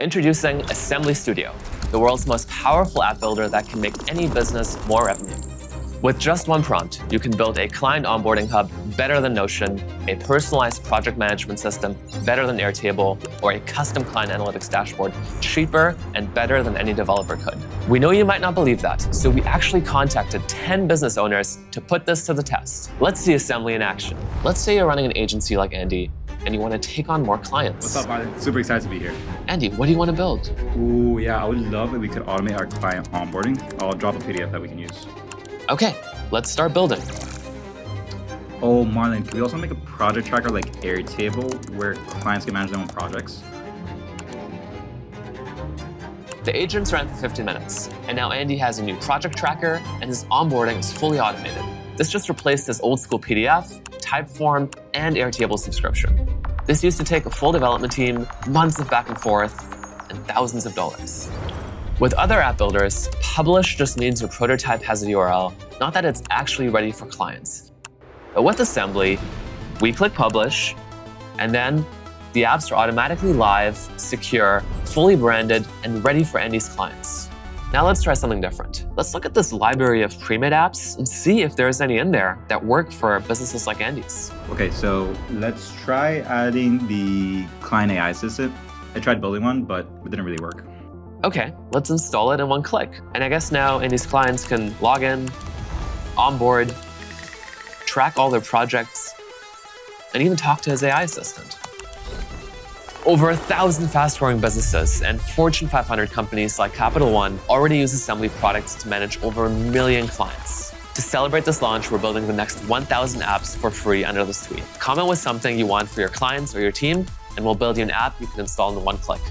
Introducing Assembly Studio, the world's most powerful app builder that can make any business more revenue. With just one prompt, you can build a client onboarding hub better than Notion, a personalized project management system better than Airtable, or a custom client analytics dashboard cheaper and better than any developer could. We know you might not believe that, so we actually contacted 10 business owners to put this to the test. Let's see Assembly in action. Let's say you're running an agency like Andy, and you want to take on more clients. What's up, Martin? Super excited to be here. Andy, what do you want to build? Ooh, yeah, I would love if we could automate our client onboarding. I'll drop a PDF that we can use. Okay, let's start building. Oh, Marlon, can we also make a project tracker like Airtable where clients can manage their own projects? The agents ran for 15 minutes, and now Andy has a new project tracker, and his onboarding is fully automated. This just replaced his old school PDF, Typeform, and Airtable subscription. This used to take a full development team, months of back and forth, and thousands of dollars. With other app builders, publish just means your prototype has a URL, not that it's actually ready for clients. But with Assembly, we click publish, and then the apps are automatically live, secure, fully branded, and ready for Andy's clients. Now let's try something different. Let's look at this library of pre-made apps and see if there's any in there that work for businesses like Andy's. Okay, so let's try adding the client AI assistant. I tried building one, but it didn't really work. Okay, let's install it in one click. And I guess now Andy's clients can log in, onboard, track all their projects, and even talk to his AI assistant. Over 1,000 fast-growing businesses and Fortune 500 companies like Capital One already use Assembly products to manage over 1 million clients. To celebrate this launch, we're building the next 1,000 apps for free under this tweet. Comment with something you want for your clients or your team, and we'll build you an app you can install in one click.